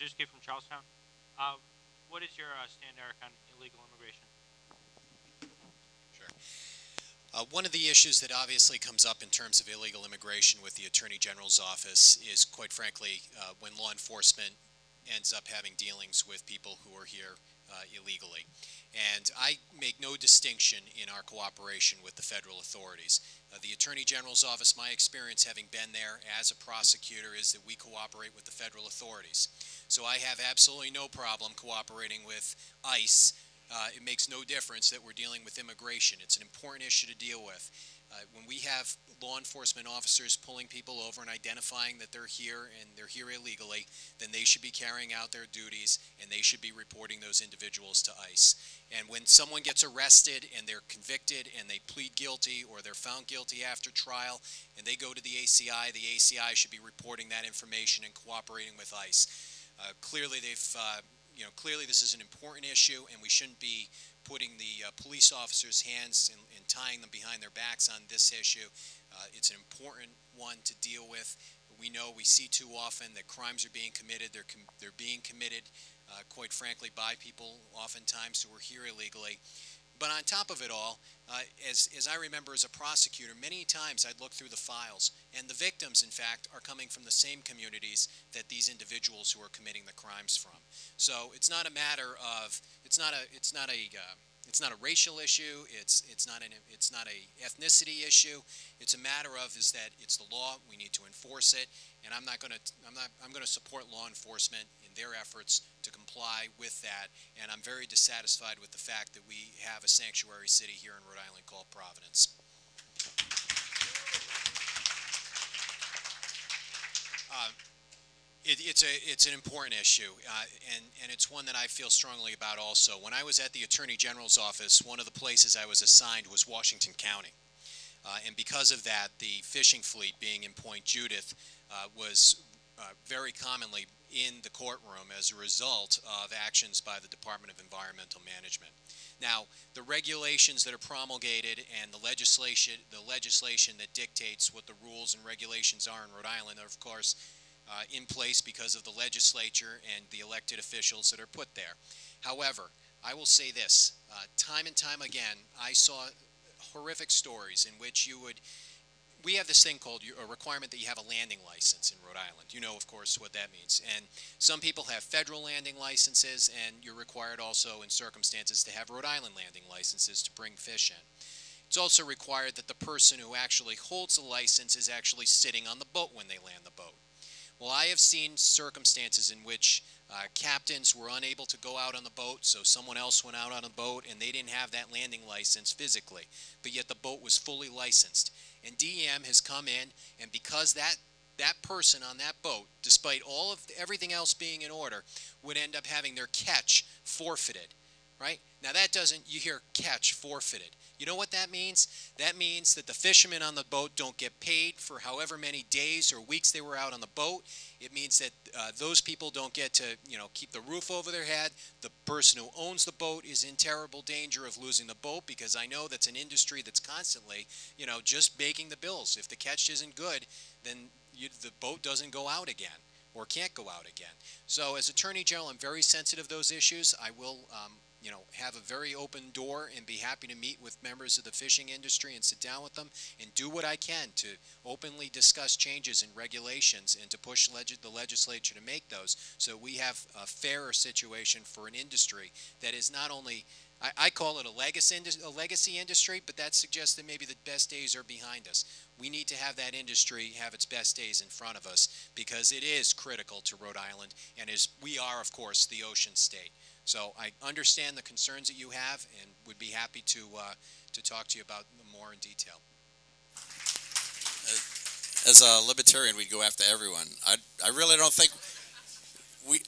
Ziski from Charlestown. What is your stand, Eric, on illegal immigration? Sure. One of the issues that obviously comes up in terms of illegal immigration with the Attorney General's office is, quite frankly, when law enforcement ends up having dealings with people who are here illegally. And I make no distinction in our cooperation with the federal authorities. The Attorney General's office, my experience having been there as a prosecutor, is that we cooperate with the federal authorities. So I have absolutely no problem cooperating with ICE. It makes no difference that we're dealing with immigration. It's an important issue to deal with. When we have law enforcement officers pulling people over and identifying that they're here and they're here illegally, then they should be carrying out their duties and they should be reporting those individuals to ICE. And when someone gets arrested and they're convicted and they plead guilty or they're found guilty after trial and they go to the ACI should be reporting that information and cooperating with ICE. Clearly clearly this is an important issue and we shouldn't be putting the police officers' hands and tying them behind their backs on this issue. It's an important one to deal with. We see too often that crimes are being committed. They're being committed, quite frankly, by people oftentimes who are here illegally. But on top of it all, as I remember as a prosecutor, many times I'd look through the files, and the victims, in fact, are coming from the same communities that these individuals who are committing the crimes from. So it's not a matter of, it's not a racial issue. It's not a ethnicity issue. It's a matter of is that it's the law. We need to enforce it, and I'm going to support law enforcement in their efforts to comply with that. And I'm very dissatisfied with the fact that we have a sanctuary city here in Rhode Island called Providence. It's an important issue, and it's one that I feel strongly about also. When I was at the Attorney General's office, one of the places I was assigned was Washington County. And because of that, the fishing fleet being in Point Judith was very commonly in the courtroom as a result of actions by the Department of Environmental Management. Now, the regulations that are promulgated and the legislation that dictates what the rules and regulations are in Rhode Island are, of course, in place because of the legislature and the elected officials that are put there. However, I will say this, time and time again, I saw horrific stories in which we have this thing called a requirement that you have a landing license in Rhode Island. You know, of course, what that means. And some people have federal landing licenses, and you're required also in circumstances to have Rhode Island landing licenses to bring fish in. It's also required that the person who actually holds the license is actually sitting on the boat when they land the boat. Well, I have seen circumstances in which captains were unable to go out on the boat, so someone else went out on the boat and they didn't have that landing license physically, but yet the boat was fully licensed. And DEM has come in, and because that person on that boat, despite everything else being in order, would end up having their catch forfeited. Right? Now that you hear catch forfeited. You know what that means? That means that the fishermen on the boat don't get paid for however many days or weeks they were out on the boat. It means that those people don't get to, keep the roof over their head. The person who owns the boat is in terrible danger of losing the boat, because I know that's an industry that's constantly, just making the bills. If the catch isn't good, then the boat doesn't go out again, or can't go out again. So as Attorney General, I'm very sensitive to those issues. I will have a very open door and be happy to meet with members of the fishing industry and sit down with them and do what I can to openly discuss changes in regulations and to push the legislature to make those, so we have a fairer situation for an industry that is not only, I call it a legacy industry, but that suggests that maybe the best days are behind us. We need to have that industry have its best days in front of us, because it is critical to Rhode Island, and we are, of course, the ocean state. So I understand the concerns that you have and would be happy to talk to you about them more in detail. As a libertarian, we'd go after everyone. I really don't think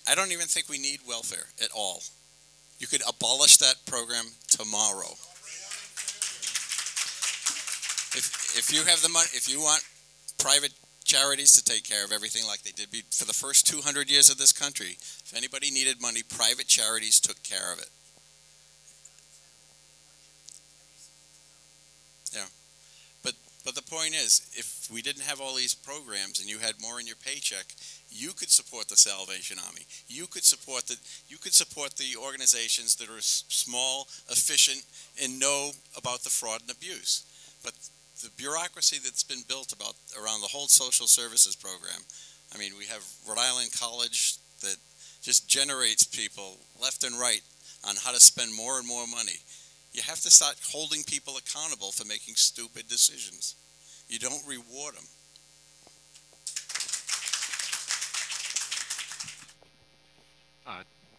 I don't even think we need welfare at all. You could abolish that program tomorrow. If you have the money, if you want private charities to take care of everything like they did for the first 200 years of this country, if anybody needed money, private charities took care of it. Yeah. But But the point is, if we didn't have all these programs and you had more in your paycheck, you could support the Salvation Army. You could support the organizations that are small, efficient, and know about the fraud and abuse. But the bureaucracy that's been built around the whole social services program. I mean, we have Rhode Island College that just generates people left and right on how to spend more and more money. You have to start holding people accountable for making stupid decisions. You don't reward them.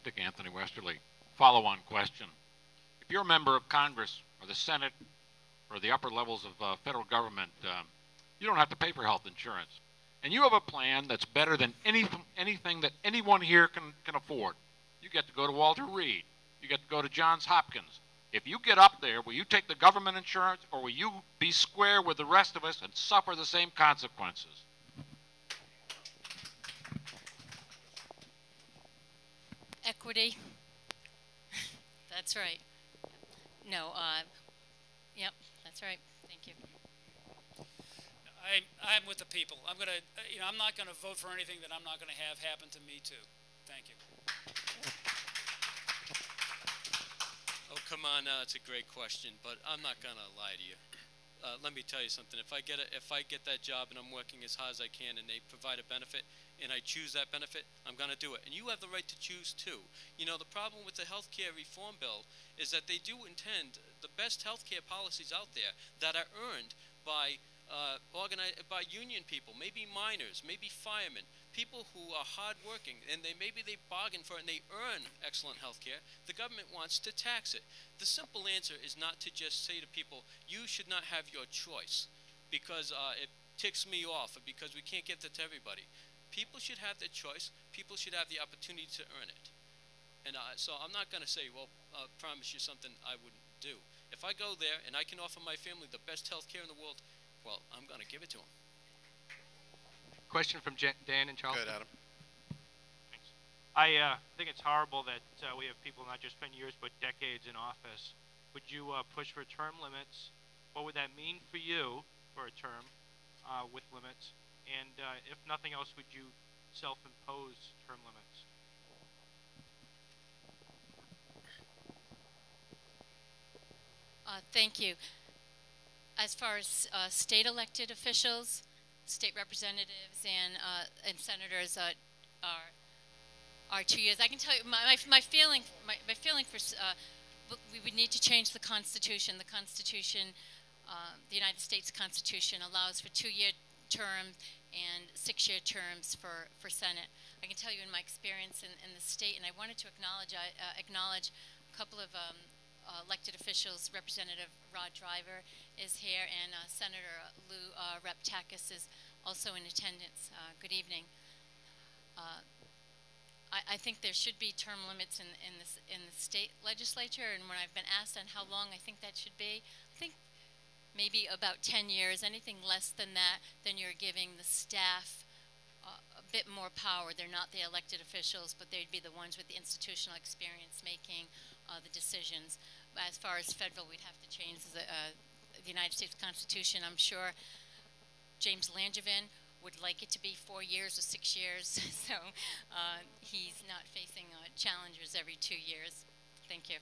Dick Anthony Westerly. Follow-on question. If you're a member of Congress or the Senate or the upper levels of federal government, you don't have to pay for health insurance. And you have a plan that's better than anything that anyone here can afford. You get to go to Walter Reed. You get to go to Johns Hopkins. If you get up there, will you take the government insurance, or will you be square with the rest of us and suffer the same consequences? Equity. That's right. No, yep, that's right. Thank you. I'm with the people. I'm gonna, I'm not gonna vote for anything that I'm not gonna have happen to me too. Thank you. Oh, come on, it's a great question, but I'm not gonna lie to you. Let me tell you something. If I get that job and I'm working as hard as I can, and they provide a benefit, and I choose that benefit, I'm gonna do it. And you have the right to choose too. You know, the problem with the healthcare reform bill is that they do intend the best healthcare policies out there that are earned by by union people, maybe miners, maybe firemen, people who are hardworking, and maybe they bargain for it and they earn excellent health care. The government wants to tax it. The simple answer is not to just say to people, you should not have your choice because it ticks me off, or because we can't get that to everybody. People should have their choice. People should have the opportunity to earn it. And so I'm not going to say, well, promise you something I wouldn't do. If I go there and I can offer my family the best health care in the world, well, I'm going to give it to them. Question from Dan and Charleston. Good, Adam. Thanks. I think it's horrible that we have people not just spend years but decades in office. Would you push for term limits? What would that mean for you for a term with limits? And if nothing else, would you self-impose term limits? Thank you. As far as state elected officials, state representatives and senators are 2 years. I can tell you my feeling for we would need to change the Constitution. The Constitution, the United States Constitution, allows for 2-year terms and 6-year terms for Senate. I can tell you in my experience in the state, and I wanted to acknowledge a couple of elected officials. Representative Rod Driver is here, and Senator Lou Reptakis is also in attendance. Good evening. I think there should be term limits in the state legislature, and when I've been asked on how long I think that should be, I think maybe about 10 years. Anything less than that, then you're giving the staff a bit more power. They're not the elected officials, but they'd be the ones with the institutional experience making the decisions. As far as federal, we'd have to change the United States Constitution. I'm sure James Langevin would like it to be 4 years or 6 years, so he's not facing challenges every 2 years. Thank you.